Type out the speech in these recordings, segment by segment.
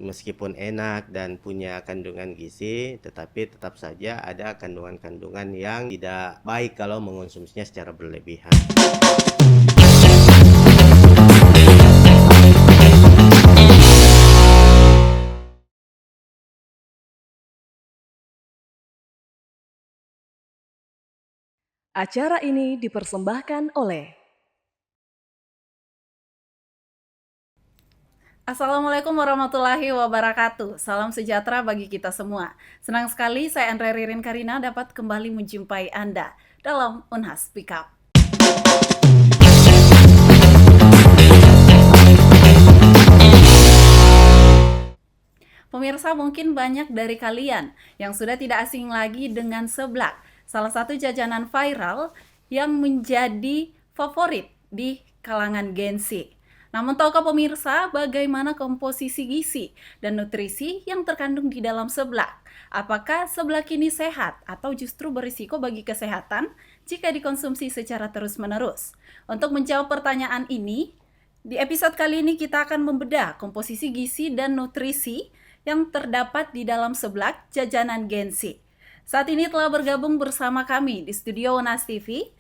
meskipun enak dan punya kandungan gizi, tetapi tetap saja ada kandungan-kandungan yang tidak baik kalau mengonsumsinya secara berlebihan. Acara ini dipersembahkan oleh Assalamualaikum warahmatullahi wabarakatuh. Salam sejahtera bagi kita semua. Senang sekali saya Andre Ririn Karina dapat kembali menjumpai Anda dalam Unhas Speak Up. Pemirsa, mungkin banyak dari kalian yang sudah tidak asing lagi dengan seblak, salah satu jajanan viral yang menjadi favorit di kalangan Gen Z. Namun tahukah pemirsa bagaimana komposisi gizi dan nutrisi yang terkandung di dalam seblak? Apakah seblak ini sehat atau justru berisiko bagi kesehatan jika dikonsumsi secara terus-menerus? Untuk menjawab pertanyaan ini, di episode kali ini kita akan membedah komposisi gizi dan nutrisi yang terdapat di dalam seblak jajanan Gen Z. Saat ini telah bergabung bersama kami di studio Unas TV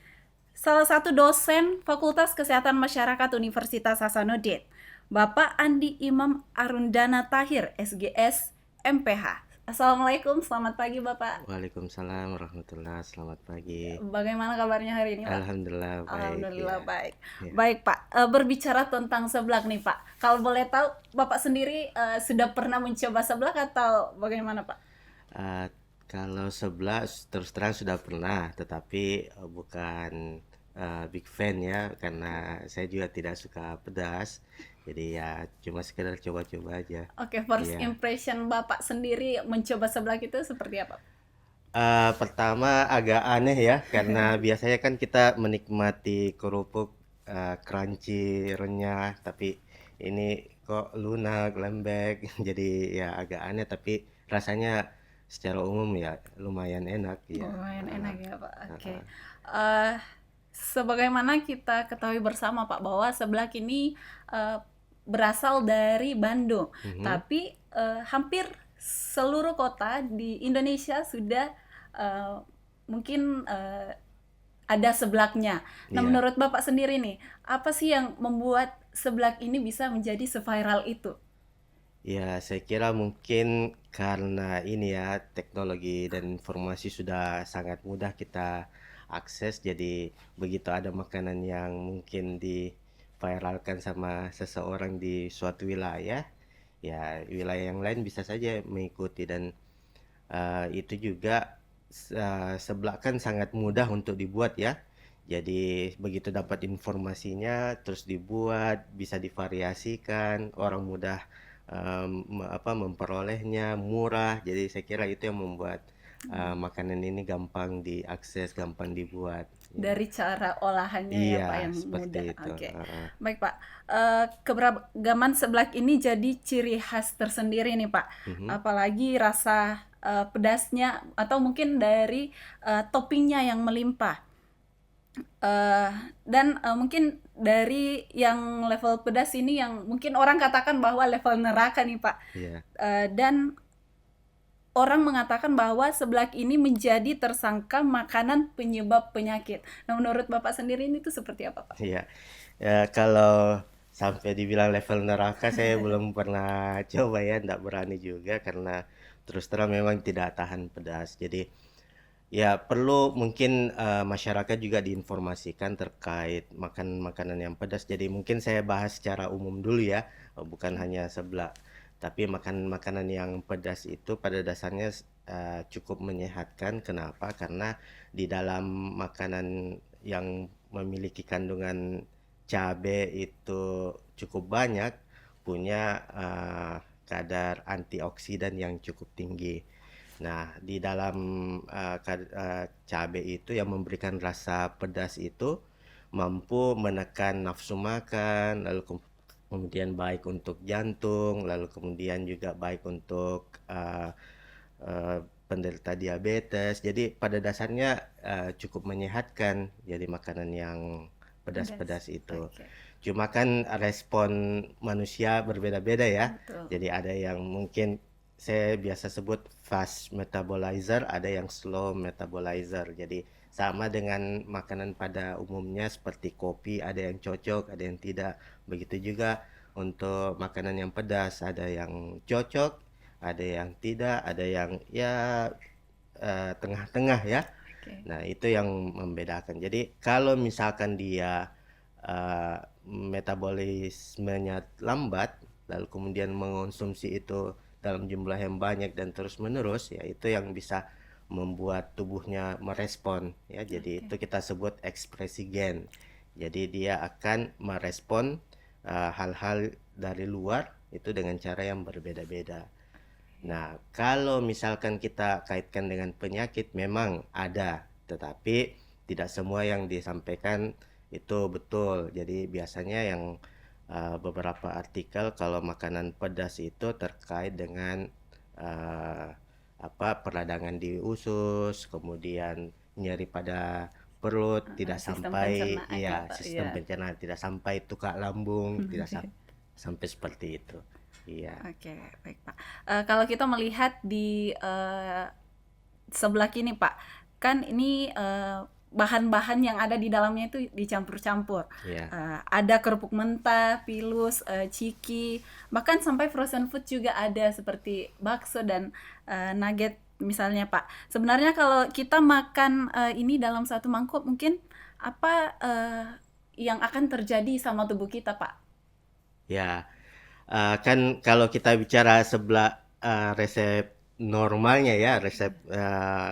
salah satu dosen Fakultas Kesehatan Masyarakat Universitas Hasanuddin, Bapak Andi Imam Arundana Tahir, SGS, MPH. Assalamualaikum, selamat pagi Bapak. Waalaikumsalam warahmatullahi wabarakatuh. Selamat pagi. Bagaimana kabarnya hari ini Pak? Alhamdulillah baik. Alhamdulillah Ya. baik. Ya. Baik Pak, berbicara tentang seblak nih Pak. Kalau boleh tahu, Bapak sendiri sudah pernah mencoba seblak atau bagaimana Pak? Uh, Kalau sebelah terus terang sudah pernah, tetapi bukan big fan ya, karena saya juga tidak suka pedas. Jadi ya cuma sekedar coba-coba aja. Oke, first Iya. impression Bapak sendiri mencoba seblak itu seperti apa? Pertama agak aneh ya, karena biasanya kan kita menikmati kerupuk crunchy, renyah, tapi ini kok lunak, lembek, jadi ya agak aneh, tapi rasanya secara umum ya lumayan enak ya. Lumayan enak ya Pak. Oke. Uh, Eh, Sebagaimana kita ketahui bersama Pak bahwa seblak ini eh, berasal dari Bandung, mhm. tapi hampir seluruh kota di Indonesia sudah eh, mungkin ada seblaknya. Nah, Iya. menurut Bapak sendiri nih, apa sih yang membuat seblak ini bisa menjadi seviral itu? Ya, saya kira mungkin karena ini ya, teknologi dan informasi sudah sangat mudah kita akses, jadi begitu ada makanan yang mungkin diviralkan sama seseorang di suatu wilayah, ya wilayah yang lain bisa saja mengikuti, dan itu juga seblak kan sangat mudah untuk dibuat ya. Jadi begitu dapat informasinya terus dibuat, bisa divariasikan, orang mudah memperolehnya, murah. Jadi saya kira itu yang membuat makanan ini gampang diakses, gampang dibuat. Ya. Dari cara olahannya ya Iya, Pak yang seperti mudah. itu. Oke. Baik Pak. Keberagaman seblak ini jadi ciri khas tersendiri nih Pak. Mhm. Apalagi rasa pedasnya atau mungkin dari toppingnya yang melimpah. Dan mungkin dari yang level pedas ini yang mungkin orang katakan bahwa level neraka nih Pak. Iya. Dan orang mengatakan bahwa seblak ini menjadi tersangka makanan penyebab penyakit. Nah, menurut Bapak sendiri ini tuh seperti apa, Pak? Iya. Ya, kalau sampai dibilang level neraka saya belum pernah coba ya, enggak berani juga karena terus terang memang tidak tahan pedas. Jadi ya perlu mungkin masyarakat juga diinformasikan terkait makan makanan yang pedas. Jadi mungkin saya bahas secara umum dulu ya, bukan hanya seblak. Tapi makan makanan yang pedas itu pada dasarnya cukup menyehatkan. Kenapa? Karena di dalam makanan yang memiliki kandungan cabai itu cukup banyak, punya kadar antioksidan yang cukup tinggi. Nah, di dalam cabai itu yang memberikan rasa pedas itu mampu menekan nafsu makan, lalu kemudian baik untuk jantung, lalu kemudian juga baik untuk uh, penderita diabetes. Jadi pada dasarnya cukup menyehatkan jadi makanan yang pedas-pedas itu. Oke. Cuma kan respon manusia berbeda-beda ya. Betul. Jadi ada yang mungkin saya biasa sebut fast metabolizer, ada yang slow metabolizer. Jadi sama dengan makanan pada umumnya seperti kopi, ada yang cocok, ada yang tidak. Begitu juga untuk makanan yang pedas, ada yang cocok, ada yang tidak, ada yang ya tengah-tengah ya. Oke. Nah, itu yang membedakan. Jadi kalau misalkan dia metabolismenya lambat, lalu kemudian mengonsumsi itu dalam jumlah yang banyak dan terus-menerus, ya itu yang bisa membuat tubuhnya merespon ya. Jadi Oke. itu kita sebut ekspresi gen. Jadi dia akan merespon hal-hal dari luar itu dengan cara yang berbeda-beda. Nah, kalau misalkan kita kaitkan dengan penyakit, memang ada, tetapi tidak semua yang disampaikan itu betul. Jadi biasanya yang beberapa artikel kalau makanan pedas itu terkait dengan uh, peradangan di usus, kemudian nyeri pada perut, tidak Sistem sampai pencernaan ya, ya Pak. sistem Iya. pencernaan, tidak sampai tukak lambung, tidak sampai seperti itu. Iya. Oke, baik Pak. Kalau kita melihat di sebelah kini Pak, kan ini bahan-bahan yang ada di dalamnya itu dicampur-campur. Iya. Ada kerupuk mentah, pilus, ciki, bahkan sampai frozen food juga ada seperti bakso dan nugget misalnya Pak. Sebenarnya kalau kita makan ini dalam satu mangkuk, mungkin apa yang akan terjadi sama tubuh kita Pak? Ya, kan kalau kita bicara sebelah resep normalnya ya, resep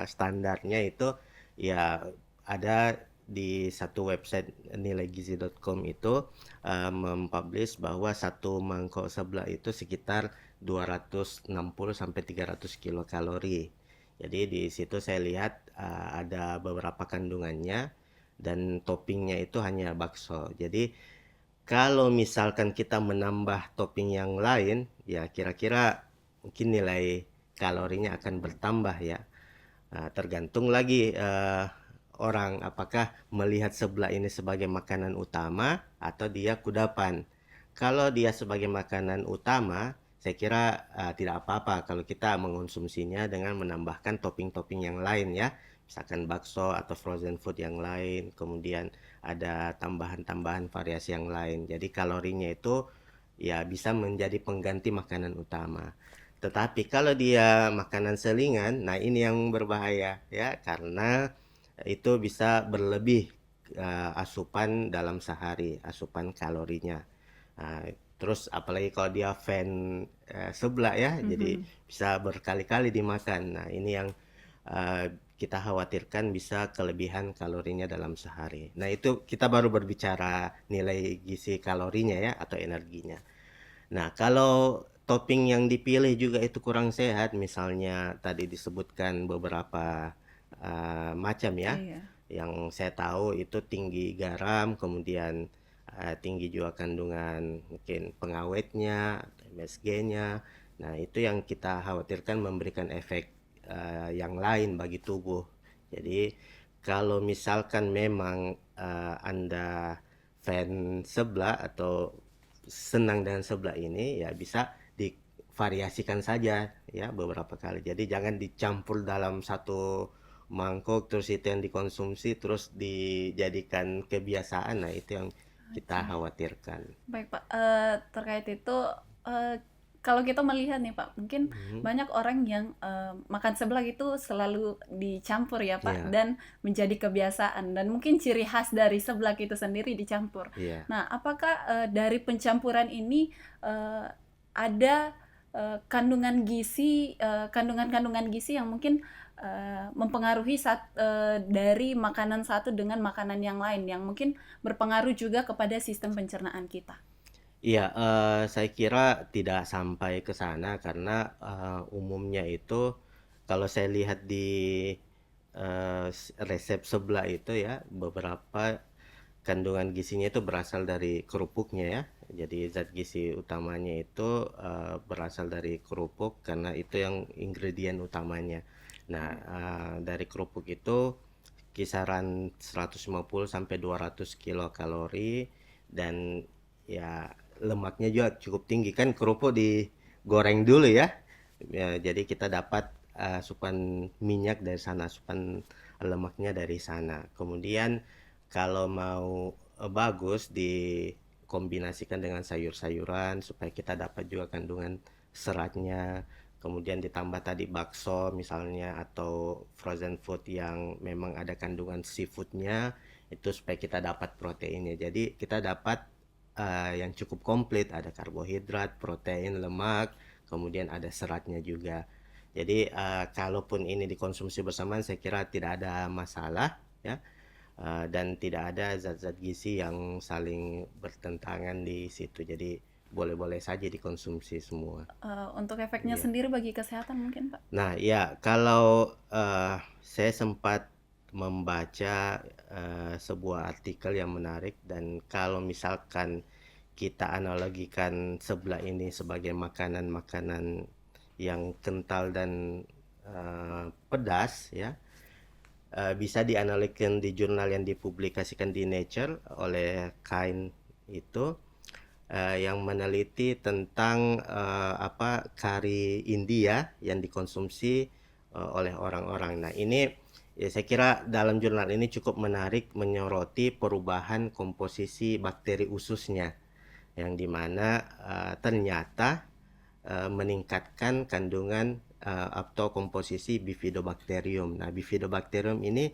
standarnya itu ya ada di satu website nilaigizi.com itu mempublish bahwa satu mangkok seblak itu sekitar 260 sampai 300 kilokalori. Jadi di situ saya lihat ada beberapa kandungannya dan toppingnya itu hanya bakso. Jadi kalau misalkan kita menambah topping yang lain, ya kira-kira mungkin nilai kalorinya akan bertambah ya. Tergantung lagi orang apakah melihat seblak ini sebagai makanan utama atau dia kudapan. Kalau dia sebagai makanan utama, saya kira tidak apa-apa kalau kita mengonsumsinya dengan menambahkan topping-topping yang lain ya. Misalkan bakso atau frozen food yang lain, kemudian ada tambahan-tambahan variasi yang lain. Jadi kalorinya itu ya bisa menjadi pengganti makanan utama. Tetapi kalau dia makanan selingan, nah ini yang berbahaya ya, karena itu bisa berlebih asupan dalam sehari, asupan kalorinya. Terus apalagi kalau dia fan seblak ya, jadi bisa berkali-kali dimakan. Nah ini yang kita khawatirkan bisa kelebihan kalorinya dalam sehari. Nah itu kita baru berbicara nilai gizi kalorinya ya atau energinya. Nah kalau topping yang dipilih juga itu kurang sehat, misalnya tadi disebutkan beberapa macam ya. Iya. Yang saya tahu itu tinggi garam, kemudian tinggi juga kandungan mungkin pengawetnya, MSG-nya. Nah itu yang kita khawatirkan memberikan efek yang lain bagi tubuh. Jadi kalau misalkan memang Anda fan seblak atau senang dengan seblak ini, ya bisa divariasikan saja ya beberapa kali. Jadi jangan dicampur dalam satu mangkok terus itu yang dikonsumsi terus dijadikan kebiasaan. Nah itu yang kita khawatirkan. Baik Pak, terkait itu kalau kita melihat nih Pak, mungkin banyak orang yang makan seblak itu selalu dicampur ya Pak, Iya. dan menjadi kebiasaan dan mungkin ciri khas dari seblak itu sendiri dicampur. Iya. Nah, apakah dari pencampuran ini ada kandungan gizi, kandungan-kandungan gizi yang mungkin mempengaruhi dari makanan satu dengan makanan yang lain yang mungkin berpengaruh juga kepada sistem pencernaan kita? Iya, saya kira tidak sampai ke sana karena umumnya itu kalau saya lihat di resep seblak itu ya beberapa kandungan gizinya itu berasal dari kerupuknya ya. Jadi zat gizi utamanya itu berasal dari kerupuk karena itu yang ingredient utamanya. Nah, dari kerupuk itu kisaran 150 sampai 200 kilokalori dan ya lemaknya juga cukup tinggi kan, kerupuk digoreng dulu ya. Ya, jadi kita dapat asupan minyak dari sana, asupan lemaknya dari sana. Kemudian kalau mau bagus dikombinasikan dengan sayur-sayuran supaya kita dapat juga kandungan seratnya. Kemudian ditambah tadi bakso misalnya atau frozen food yang memang ada kandungan seafoodnya itu supaya kita dapat proteinnya. Jadi kita dapat yang cukup komplit, ada karbohidrat, protein, lemak, kemudian ada seratnya juga. Jadi kalaupun ini dikonsumsi bersamaan saya kira tidak ada masalah ya. Dan tidak ada zat-zat gizi yang saling bertentangan di situ. Jadi boleh-boleh saja dikonsumsi semua. Untuk efeknya Iya. sendiri bagi kesehatan mungkin, Pak? Nah, ya kalau saya sempat membaca sebuah artikel yang menarik, dan kalau misalkan kita analogikan sebelah ini sebagai makanan-makanan yang kental dan pedas ya, bisa dianalikan di jurnal yang dipublikasikan di Nature oleh Kain itu, yang meneliti tentang kari India yang dikonsumsi oleh orang-orang. Nah, ini ya saya kira dalam jurnal ini cukup menarik menyoroti perubahan komposisi bakteri ususnya, yang dimana ternyata meningkatkan kandungan atau komposisi Bifidobacterium. Nah, Bifidobacterium ini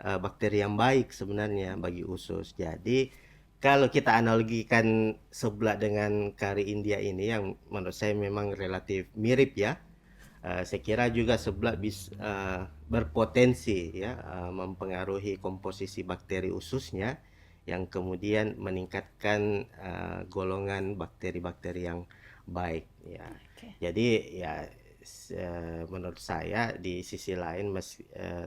bakteri yang baik sebenarnya bagi usus. Jadi kalau kita analogikan sebelah dengan kari India ini yang menurut saya memang relatif mirip ya, saya kira juga sebelah berpotensi ya mempengaruhi komposisi bakteri ususnya yang kemudian meningkatkan golongan bakteri-bakteri yang baik ya. Oke. Jadi ya menurut saya di sisi lain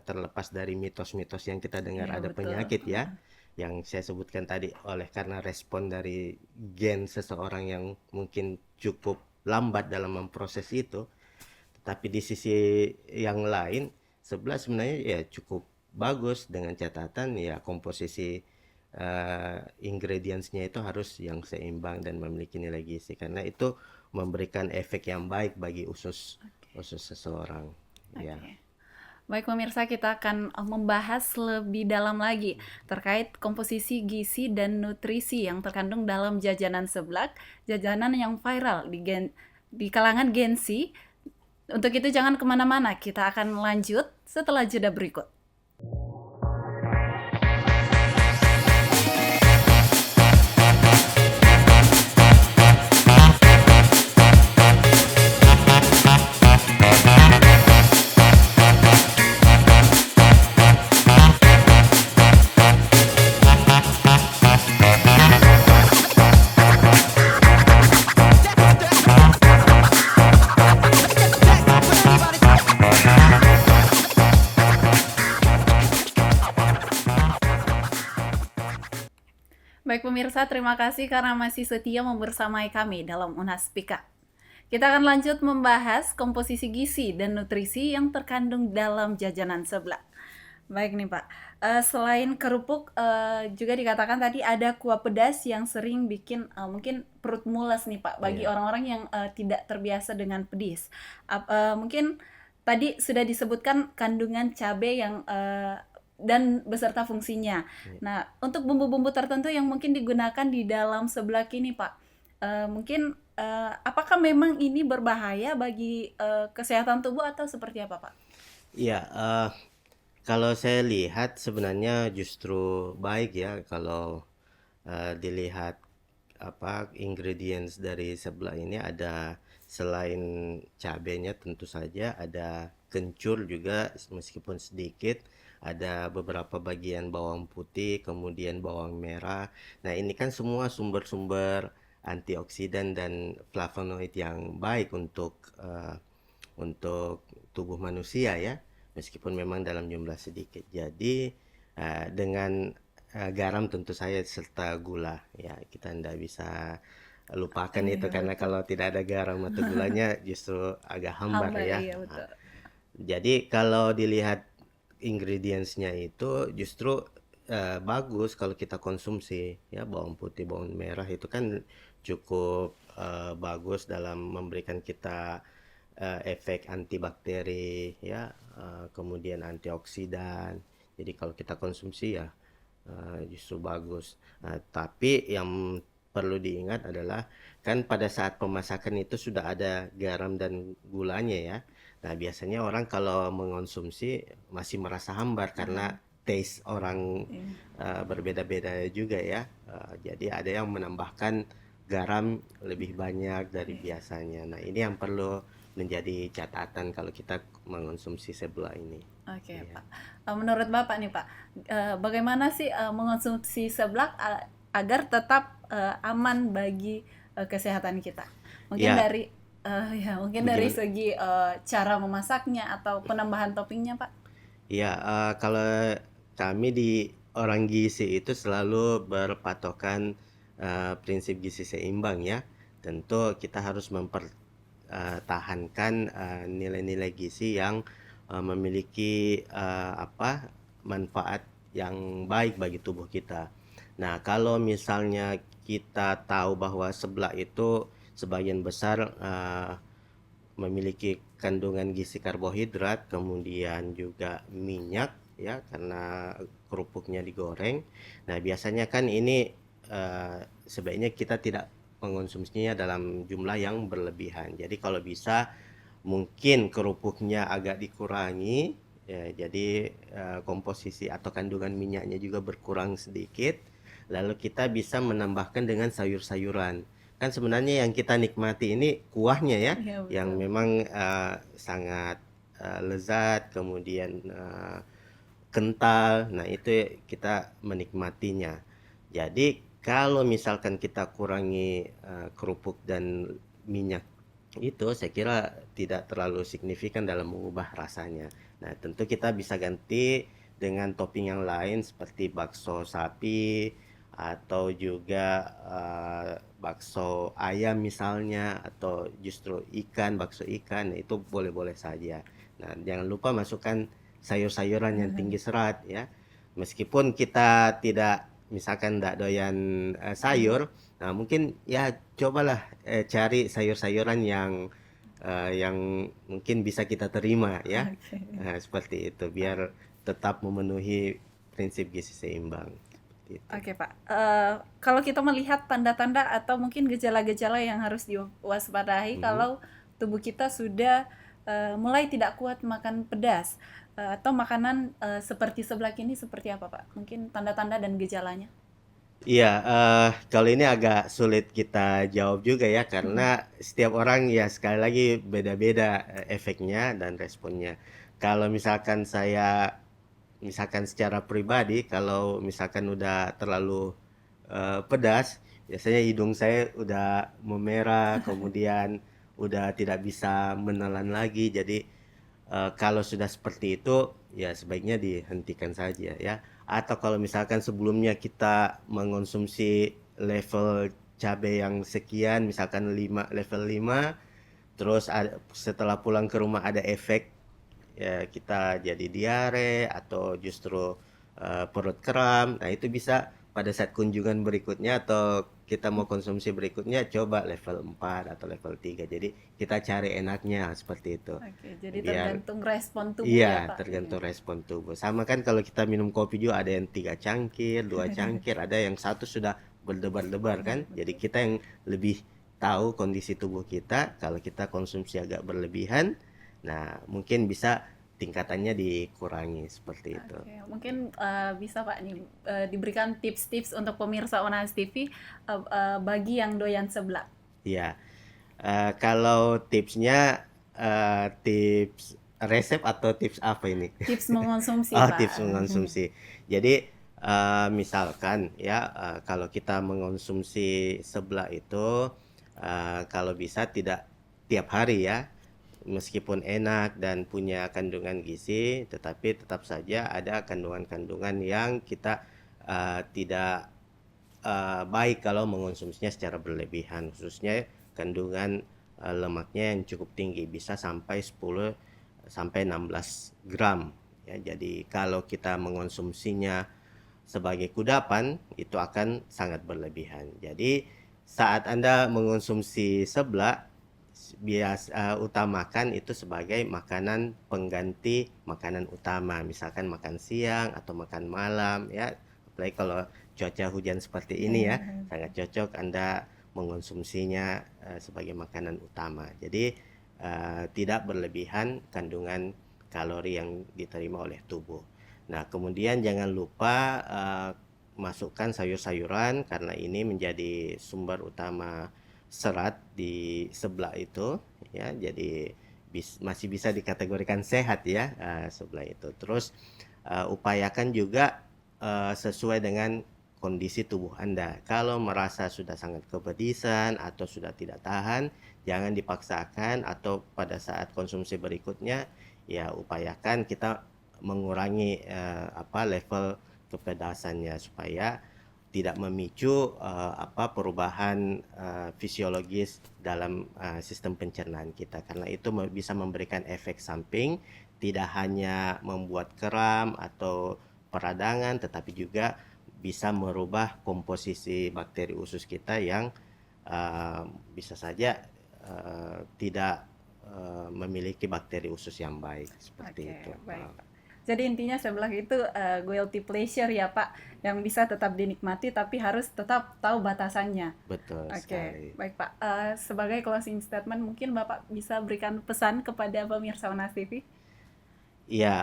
terlepas dari mitos-mitos yang kita dengar Iya, ada betul. penyakit ya yang saya sebutkan tadi oleh karena respon dari gen seseorang yang mungkin cukup lambat dalam memproses itu, tapi di sisi yang lain sebelah sebenarnya ya cukup bagus dengan catatan ya komposisi ingredientsnya itu harus yang seimbang dan memiliki nilai gizi karena itu memberikan efek yang baik bagi usus seseorang. Ya. Oke. Baik pemirsa, kita akan membahas lebih dalam lagi terkait komposisi gizi dan nutrisi yang terkandung dalam jajanan seblak, jajanan yang viral di kalangan Gen Z. Untuk itu jangan kemana-mana, kita akan lanjut setelah jeda berikut. Baik pemirsa, terima kasih karena masih setia membersamai kami dalam Unas Speak Up. Kita akan lanjut membahas komposisi gizi dan nutrisi yang terkandung dalam jajanan seblak. Baik nih Pak, selain kerupuk juga dikatakan tadi ada kuah pedas yang sering bikin mungkin perut mules nih Pak bagi Iya. orang-orang yang tidak terbiasa dengan pedis. Mungkin tadi sudah disebutkan kandungan cabai yang dan beserta fungsinya. Iya. Nah, untuk bumbu-bumbu tertentu yang mungkin digunakan di dalam seblak ini Pak, mungkin apakah memang ini berbahaya bagi kesehatan tubuh atau seperti apa Pak? Iya, kalau saya lihat sebenarnya justru baik ya kalau dilihat ingredients dari seblak ini ada selain cabenya tentu saja ada kencur juga meskipun sedikit, ada beberapa bagian bawang putih, kemudian bawang merah. Nah, ini kan semua sumber-sumber antioksidan dan flavonoid yang baik untuk tubuh manusia ya, meskipun memang dalam jumlah sedikit. Jadi dengan garam tentu saja serta gula ya, kita tidak bisa lupakan itu karena Betul. kalau tidak ada garam atau gulanya justru agak hambar ya. Iya betul. Jadi kalau dilihat ingredientsnya itu justru bagus kalau kita konsumsi ya, bawang putih, bawang merah itu kan cukup bagus dalam memberikan kita efek antibakteri ya, kemudian antioksidan. Jadi kalau kita konsumsi ya justru bagus. Tapi yang perlu diingat adalah kan pada saat pemasakan itu sudah ada garam dan gulanya ya. Nah, biasanya orang kalau mengonsumsi masih merasa hambar karena taste orang berbeda-beda juga ya. Jadi ada yang menambahkan garam lebih banyak dari biasanya. Nah, ini yang perlu menjadi catatan kalau kita mengonsumsi seblak ini. Oke, Iya. Pak. Menurut Bapak nih, Pak, bagaimana sih mengonsumsi seblak agar tetap aman bagi kesehatan kita? Mungkin Ya, dari mungkin dari begini. segi cara memasaknya atau penambahan toppingnya, Pak. Ya, kalau kami di orang gizi itu selalu berpatokan prinsip gizi seimbang ya. Tentu kita harus mempertahankan nilai-nilai gizi yang memiliki manfaat yang baik bagi tubuh kita. Nah, kalau misalnya kita tahu bahwa seblak itu sebagian besar memiliki kandungan gizi karbohidrat, kemudian juga minyak ya karena kerupuknya digoreng. Nah, biasanya kan ini sebaiknya kita tidak mengonsumsinya dalam jumlah yang berlebihan. Jadi kalau bisa mungkin kerupuknya agak dikurangi ya, jadi komposisi atau kandungan minyaknya juga berkurang sedikit. Lalu kita bisa menambahkan dengan sayur-sayuran. Kan sebenarnya yang kita nikmati ini kuahnya ya, Iya, yang betul. memang sangat lezat, kemudian kental. Nah, itu kita menikmatinya. Jadi kalau misalkan kita kurangi kerupuk dan minyak itu, saya kira tidak terlalu signifikan dalam mengubah rasanya. Nah, tentu kita bisa ganti dengan topping yang lain seperti bakso sapi atau juga bakso ayam misalnya, atau justru ikan, bakso ikan. Nah, itu boleh-boleh saja. Nah, jangan lupa masukkan sayur-sayuran yang tinggi serat ya. Meskipun kita tidak misalkan tidak doyan sayur, nah mungkin ya cobalah cari sayur-sayuran yang mungkin bisa kita terima ya. Oke. Seperti itu biar tetap memenuhi prinsip gizi seimbang. Seperti itu. Oke, Pak. Kalau kita melihat tanda-tanda atau mungkin gejala-gejala yang harus diwaspadai kalau tubuh kita sudah mulai tidak kuat makan pedas atau makanan seperti seblak ini seperti apa, Pak? Mungkin tanda-tanda dan gejalanya. Iya, kalau ini agak sulit kita jawab juga ya, karena setiap orang ya sekali lagi beda-beda efeknya dan responnya. Kalau misalkan secara pribadi, kalau misalkan udah terlalu pedas, biasanya hidung saya udah memerah, kemudian udah tidak bisa menelan lagi. Jadi kalau sudah seperti itu, ya sebaiknya dihentikan saja ya. Atau kalau misalkan sebelumnya kita mengonsumsi level cabai yang sekian, misalkan level 5, terus setelah pulang ke rumah ada efek ya kita jadi diare atau justru perut kram. Nah, itu bisa pada saat kunjungan berikutnya atau kita mau konsumsi berikutnya coba level 4 atau level 3. Jadi kita cari enaknya seperti itu. Oke, jadi Biar tergantung respon tubuh ya, iya, Pak. Iya. tergantung respon tubuh. Sama kan kalau kita minum kopi juga ada yang 3 cangkir, 2 cangkir, ada yang satu sudah berdebar-debar kan. Jadi kita yang lebih tahu kondisi tubuh kita. Kalau kita konsumsi agak berlebihan, nah mungkin bisa tingkatannya dikurangi seperti itu. Oke, mungkin bisa Pak nih diberikan tips-tips untuk pemirsa Onas TV bagi yang doyan seblak. Iya, kalau tipsnya tips resep atau tips apa ini? Tips mengonsumsi, Oh, Pak. tips mengonsumsi. Jadi, misalkan ya, kalau kita mengonsumsi seblak itu, kalau bisa tidak tiap hari ya. Meskipun enak dan punya kandungan gizi, tetapi tetap saja ada kandungan-kandungan yang kita tidak baik kalau mengonsumsinya secara berlebihan, khususnya kandungan lemaknya yang cukup tinggi, bisa sampai 10 sampai 16 gram ya. Jadi kalau kita mengonsumsinya sebagai kudapan itu akan sangat berlebihan. Jadi saat Anda mengonsumsi seblak, utamakan itu sebagai makanan pengganti makanan utama, misalkan makan siang atau makan malam ya. Apalagi kalau cuaca hujan seperti ini ya, sangat cocok Anda mengonsumsinya sebagai makanan utama. Jadi tidak berlebihan kandungan kalori yang diterima oleh tubuh. Nah, kemudian jangan lupa masukkan sayur-sayuran karena ini menjadi sumber utama serat di seblak itu ya. Jadi masih bisa dikategorikan sehat ya seblak itu. Terus upayakan juga sesuai dengan kondisi tubuh Anda. Kalau merasa sudah sangat kepedisan atau sudah tidak tahan, jangan dipaksakan, atau pada saat konsumsi berikutnya ya upayakan kita mengurangi level kepedasannya supaya tidak memicu perubahan fisiologis dalam sistem pencernaan kita, karena itu bisa memberikan efek samping, tidak hanya membuat kram atau peradangan, tetapi juga bisa merubah komposisi bakteri usus kita yang bisa saja tidak memiliki bakteri usus yang baik seperti itu. Baik, Pak. Jadi intinya seblak itu guilty pleasure ya Pak, yang bisa tetap dinikmati tapi harus tetap tahu batasannya. Betul sekali. Baik Pak. Sebagai closing statement mungkin Bapak bisa berikan pesan kepada pemirsa Unas TV. Ya,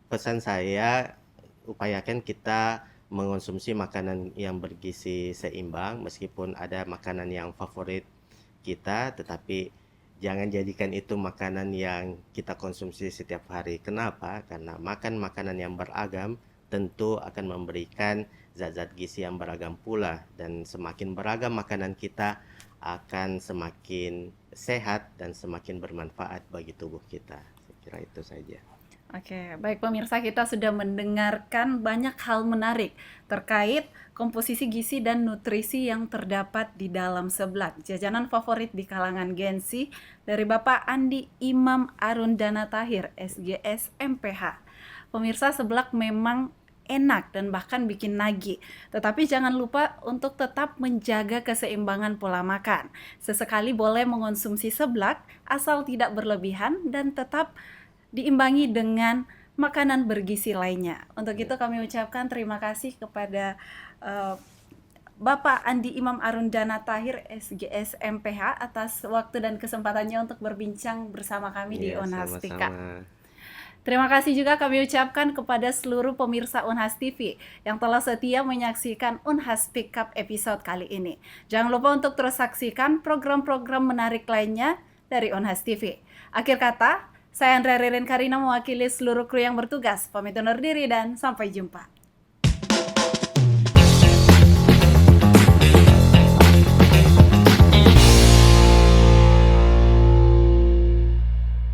pesan saya upayakan kita mengonsumsi makanan yang bergizi seimbang, meskipun ada makanan yang favorit kita, tetapi jangan jadikan itu makanan yang kita konsumsi setiap hari. Kenapa? Karena makan makanan yang beragam tentu akan memberikan zat-zat gizi yang beragam pula, dan semakin beragam makanan kita akan semakin sehat dan semakin bermanfaat bagi tubuh kita. Saya kira itu saja. Baik pemirsa, kita sudah mendengarkan banyak hal menarik terkait komposisi gizi dan nutrisi yang terdapat di dalam seblak, jajanan favorit di kalangan Gen Z, dari Bapak Andi Imam Arundana Tahir, SGS MPH. Pemirsa, seblak memang enak dan bahkan bikin nagih, tetapi jangan lupa untuk tetap menjaga keseimbangan pola makan. Sesekali boleh mengonsumsi seblak asal tidak berlebihan dan tetap diimbangi dengan makanan bergizi lainnya. Untuk itu kami ucapkan terima kasih kepada Bapak Andi Imam Arundana Tahir, SGS MPH, atas waktu dan kesempatannya untuk berbincang bersama kami di Unhastika. Terima kasih juga kami ucapkan kepada seluruh pemirsa Unhas TV yang telah setia menyaksikan Unhas Pick Up episode kali ini. Jangan lupa untuk terus saksikan program-program menarik lainnya dari Unhas TV. Akhir kata, saya Andrea Ririn Karina mewakili seluruh kru yang bertugas. Pamit undur diri dan sampai jumpa.